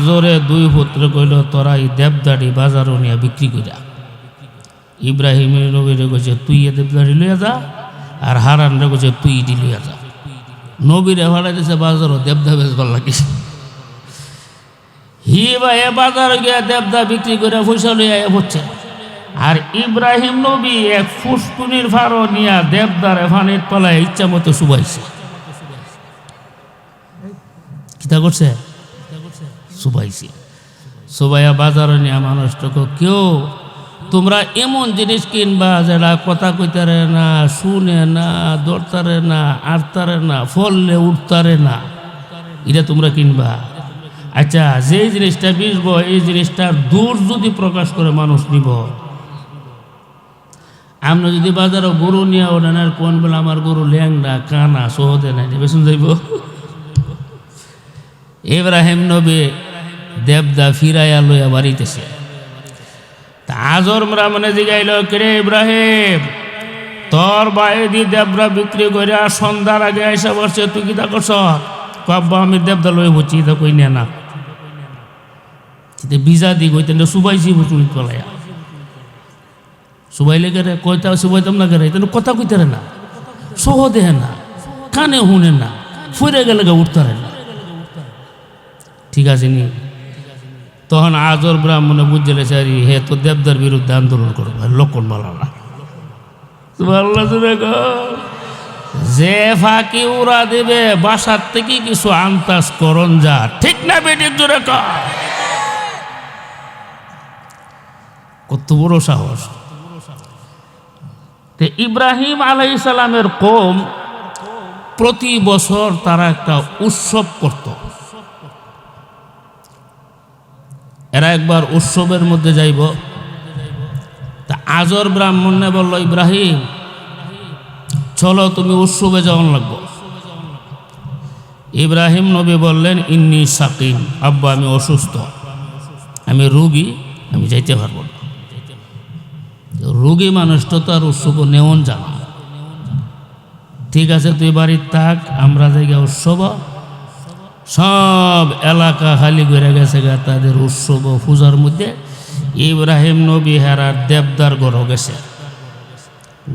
আজরে দুই পুত্র কইল তোরা এই দেবদাড়ি বাজারও নিয়ে বিক্রি করিয়া। ইব্রাহিমের নবীরে কইছে তুই এ দেবদাড়ি লইয়া যা, আর হারানরে কইছে তুই ইডি লইয়া যা। নবীরে ভাড়াই দিছে বাজারও দেবদা বেচবার লাগিস। হি ভাই বাজারে গিয়া দেবদা বিক্রি করে পয়সা লইয়া হচ্ছে। আর ইব্রাহিম নবী এক ফুসকুনির ফাড়ো নিয়া দেবদারে ফানির তলায় ইচ্ছা মতো শুবাইছে। কিতা করছে? শুবাইছে। শুবাইয়া বাজারে নিয়া মানুষটাকে কেউ তোমরা এমন জিনিস কিনবা যেটা কথা কইতারে না, শুনে না, দরতারে না, আড়তারে না, ফললে উঠতারে না, এটা তোমরা কিনবা। আচ্ছা, যে জিনিসটা বিচব এই জিনিসটার দূর যদি প্রকাশ করে মানুষ নিব। আমরা যদি বাজারে গরু নিয়ে ওঠেন আর কোন বলে আমার গরু ল্যাংড়া কানা সহদে নাই বেসন যাইব। ইব্রাহিম নবী দেবদা ফিরাইয়া লইয়া বাড়িতেছে। তা আজর মানে জিগাইল কে ইব্রাহিম তোর বাইরে দিয়ে দেবরা বিক্রি করে সন্ধ্যার আগে এসে বসছে, তুই কিতা করছ? কাব্বা আমি দেবদা লই বলছি, তা কই নে না বিজা দি কইতেন সুবাইছি বুঝুনি তলাইয়া সুবাইলে গেলে কইতা সুবাইতাম না গেলে তেন কথা কইতারে না, সহ দেহে না, কানে শুনে না, ফুরে গেলে উঠতারে না। ঠিক আছে নি? তখন আজর ব্রাহ্মণে বুঝলে সারি হে তো দেবদার বিরুদ্ধে আন্দোলন করবো, লক্ষণ বলা না। যে ফাঁকি উড়া দেবে বাসার থেকে কিছু আন্তাজ করন যা, ঠিক না বেটির জোরে কত বড় সাহস। ইব্রাহিম আলাইহিস সালামের কওম প্রতি বছর তারা একটা উৎসব করত। এরা একবার উৎসবের মধ্যে যাইব। তা আজর ব্রাহ্মণে বলল ইব্রাহিম চলো তুমি উৎসবে যাওয়ান লাগবো। ইব্রাহিম নবী বললেন ইন্নী সাকিম, আব্বা আমি অসুস্থ, আমি রোগী, আমি যাইতে পারবো না। রোগী মানুষটা তো আর উৎসব নেওন জানা। ঠিক আছে তুই বাড়ির থাক, আমরা জায়গা উৎসব। সব এলাকা খালি করে গেছে গা তাদের উৎসব পূজার মধ্যে। ইব্রাহিম নবী হেরার দেবদার ঘর গেছে,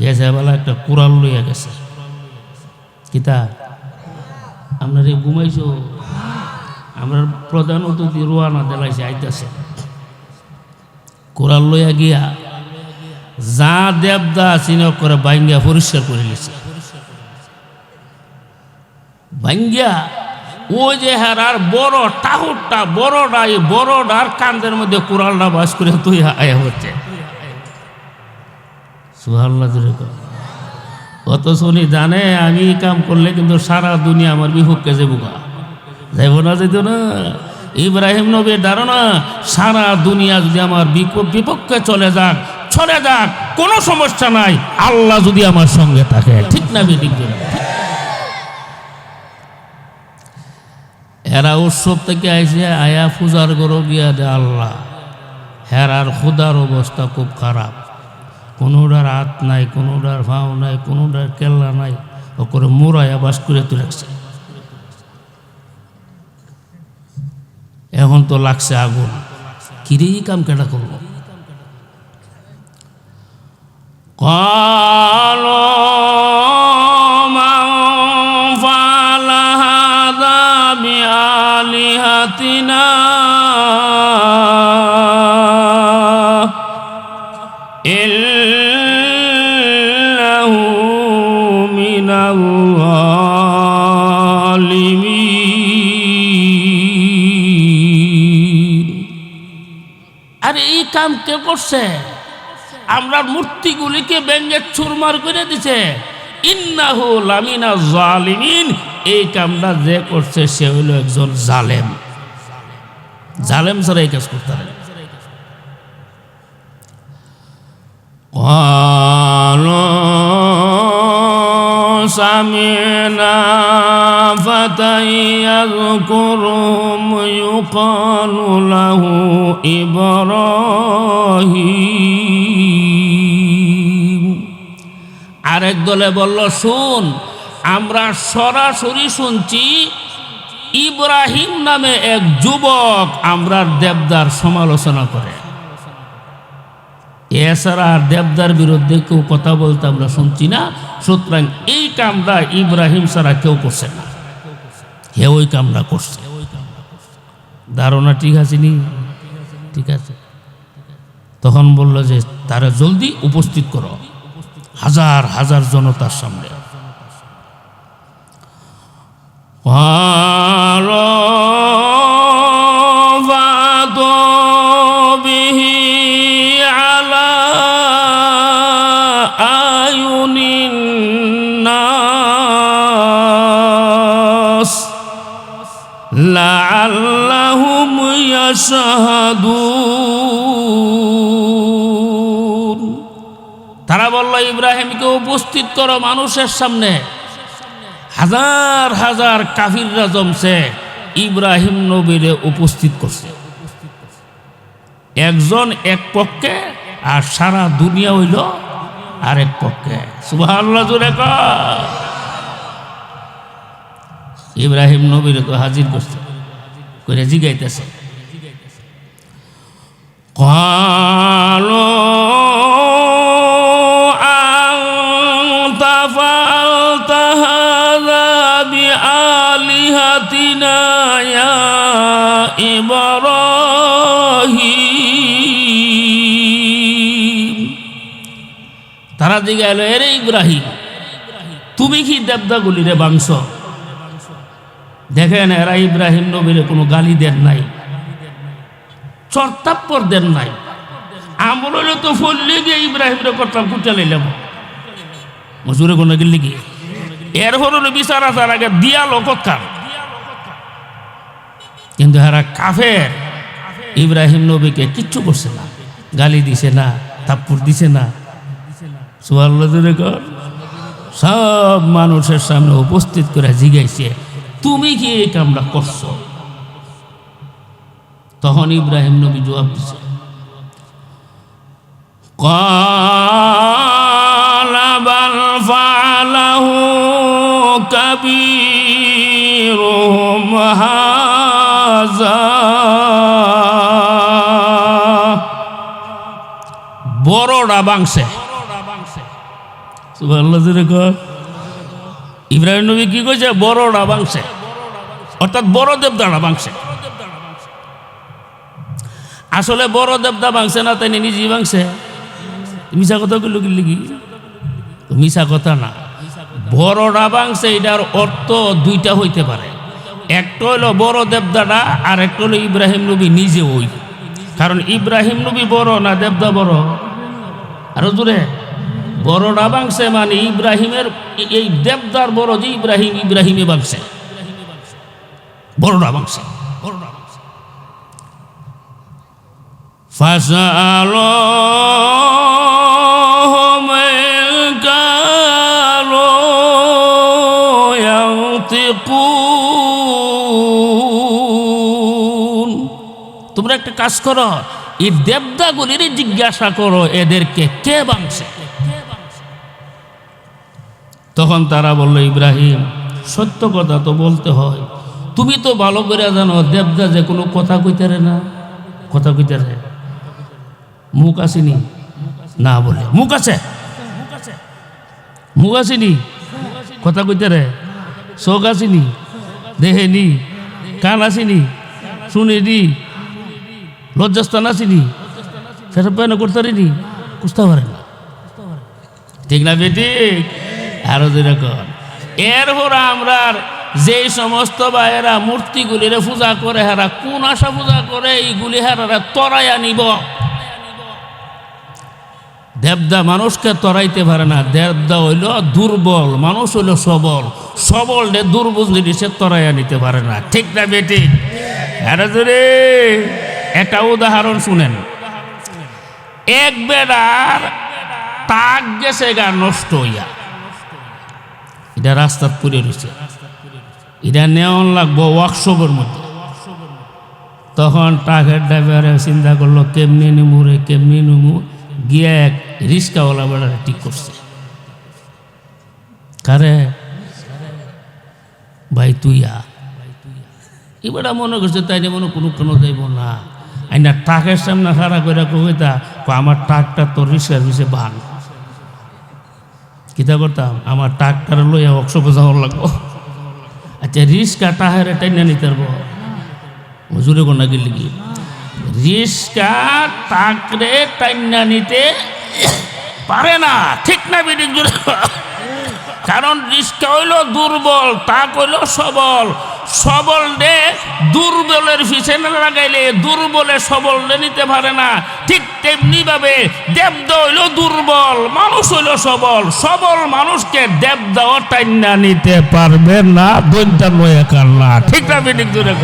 গেছে বেলা একটা কুড়াল লইয়া গেছে। কিতা আপনার এই ঘুমাইছো? আমরা প্রধান অতিথি রোয়ানা দেলাইছে আইতাছে। কুড়াল লইয়া গিয়া যা দেবদা চিনক করে বাইঙ্গিয়া পরিষ্কার করে গেছে। বাইঙ্গিয়া ওই যে হেরার বড় টাহুরটা বড়টা, এই বড়টার কান্দের মধ্যে কুড়ালটা বাস করে তুই আয়া হচ্ছে। সুবহানাল্লাহ। অথচ উনি জানে আমি কাম করলে কিন্তু সারা দুনিয়া আমার বিপক্ষে যাবো, যাইব না, যেত না। ইব্রাহিম নবীর ধারণা সারা দুনিয়া যদি আমার বিপক্ষে চলে যাক, কোনো সমস্যা নাই, আল্লাহ যদি আমার সঙ্গে থাকে। ঠিক না বেঠিক? এরা উৎসব থেকে আইসে আয়া পূজার গরো গিয়া দে আল্লাহ, হেরার খুদার অবস্থা খুব খারাপ। কোনোটার হাত নাই, কোনোটার ভাও নাই, কোনোটার কেল্লা নাই, ও করে মোড়াইয়া বাস করে তো রাখছে। এখন তো লাগছে আগুন, কিরে কাম কেটা করবো? কালো আলিহাতিনা ইল্লাহু মিনাল যালিমিন। আরে এই কাম কে করছে? আমরা মূর্তিগুলিকে ব্যঙ্গে চুরমার করে দিছে। ইন্নাহু লামিনা যালিমিন, এই কামটা যে করছে সে হইল একজন জালেম। জালেম ছাড়া এই কাজ করতে পারে। সামিনা ফাতাই ইয়াযকুরুহুম ইউকালু লাহু ইব্রাহিম। আরেক দলে বলল শোন, আমরা সরাসরি শুনছি ইব্রাহিম নামে এক যুবক আমরা দেবদার সমালোচনা করে, এছাড়া আর দেবদার বিরুদ্ধে কেউ কথা বলতে আমরা শুনছি না। সুতরাং এই কামটা ইব্রাহিম ছাড়া কেউ করছে না, হে ওই কামটা করছে। ধারণা ঠিক আছে নি? ঠিক আছে। তখন বলল যে তারা জলদি উপস্থিত করো হাজার হাজার জনতার সামনে। লাআল্লাহুম ইয়াশহাদুন। তারা বলল ইব্রাহিমকে উপস্থিত করো মানুষের সামনে। হাজার হাজার কাফিররা জমছে, ইব্রাহিম নবীরে উপস্থিত করছে। একজন এক পক্ষে আর সারা দুনিয়া হইল আরেক পক্ষে। সুবহানাল্লাহ জোরে কর। ইব্রাহিম নবীরে তো হাজির করছে, করে জিগাইতেছে ক্বালু আনতা ফাআলতা হাযা বিআলিহাতিনা ইয়া ইব্রাহিম। তারা জিগাইল, এরে ইব্রাহিম, তুমি কি দেবদাগুলিরে বাংশ? দেখেন এরা ইব্রাহিম নবীরে কোনো গালি দেন নাই, চর্তাপ্পর দেন নাই। আমল হইলে তো ফললে গিয়ে ইব্রাহিমরে করতাম কুটা লাইলাম মজুরে কোনো গেলি গিয়ে এর হলো বিচার আসার আগে দিয়ালো কৎকার। কিন্তু এরা কাফের, ইব্রাহিম নবীকে কিচ্ছু করছে না, গালি দিছে না, থাপ্পড় দিছে না। সুবহানাল্লাহ জোরে কর। সব মানুষের সামনে উপস্থিত করে জিগাইছে, তুমি কি এই কামটা করছো? তখন ইব্রাহিম নবী জবাব দিছে, ক্বালা বাল ফাআলাহু কাবীরুহুম হাযা। বড়রা বাংছে। সুবহানাল্লাহ জোরে কর। ইব্রাহিম নবী কি কইছে? বড়রা বাংছে, অর্থাৎ বড় দেবদারা বাংছে। আসলে বড় দেবদা বাংছে না, তাই নিজেই বাংছে। মিশা কথা কইল কি লিগি? মিশা কথা না, বড়রা বাংছে। এটার অর্থ দুইটা হইতে পারে। একটা হইলো বড় দেবদাটা, আর একটা হলো ইব্রাহিম নবী নিজে ওই। কারণ ইব্রাহিম নবী বড় না দেবদা বড়? আরো জোরে, বড়রা বাংছে মানে ইব্রাহিমের এই দেবদার বড় যে ইব্রাহিম, ইব্রাহিমে বাংছে, বড়রা বাংছে। ফাসআলুহুম ইন কানু ইয়ানতিকুন। তোমরা একটা কাজ করো, এই দেবদাগুলির জিজ্ঞাসা করো এদেরকে কে বাংছে। তখন তারা বলল, ইব্রাহিম সত্য কথা তো বলতে হয়, তুমি তো ভালো করে জানো দেবদা যে কোনো কথা কইতারে না। কথা কইতারে মুখ আসেনি না বলে, মুখ আছে, মুখ আসেনি কথা কইতারে, চোখ আসেনি দেহেনি, কান আসেনি শুনেনি, লজ্জাস্থান আসেনি, সেটা পেন করতে পারিনি, বুঝতে পারে না। ঠিক না বেটি? আরো যেরকম এরপর আমরা যে সমস্ত ভাইয়েরা মূর্তিগুলির পূজা করে, হারা কোন আশা পূজা করে, এইগুলি হারা তরাইয়া নিব। দেবদা মানুষকে তরাইতে পারে না। দেবদা হইল দুর্বল, মানুষ হইল সবল। সবল রে দুর্বল জিনিসে তরাইয়া নিতে পারে না। ঠিক না বেটি? আরো জোরে একটা উদাহরণ শুনেন। এক বেড়ার তাক গেছে গা নষ্ট হইয়া, এটা রাস্তার পড়ে রয়েছে, এটা নেওয়ান লাগবো ওয়ার্কশপের মধ্যে। তখন ট্রাকের ড্রাইভারে চিন্তা করলো কেমনি নিমু রে, কেমনি নিমু, গিয়ে এক রিক্সাওয়ালা বেড়া ঠিক করছে। কারে ভাই তুই এবারে মনে করছে তাই মনে কোনো যাইব না। আইনা টাকের সামনে খাড়া করে কইতা আমার টাকটা তো রিক্সার পিছে বান কিতা করতাম আমার টাকটার লইয়া ওয়ার্কশপে যাওয়ার লাগবো। আচ্ছা রিক্সা টাহারে টাইনা নিতে পারবো হুজুরে কোনা গেলে কি রিক্সা টাকরে টাইনা নিতে পারে না, ঠিক না বিদিক জুড়ে? কারণ রিক্সা হইল দুর্বল, তাক হইল সবল। সবল দে দুর্বলের পিছনে লাগাইলে দুর্বলে সবল দে নিতে পারে না। ঠিক তেমনি ভাবে দেবদা হইল দুর্বল, মানুষ হইল সবল। সবল মানুষকে দেবদাও টাইনা নিতে পারবে না, দৈন্যা লয়ে কাল্লা, ঠিক না বিদিক জুড়ে?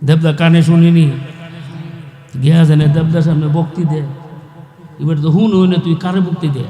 দেবদা কানে শুনিনি গিয়া জানে দেবদার সামনে বক্তি দে, এবার তো হুন হইনে তুই কারে বক্তি দে?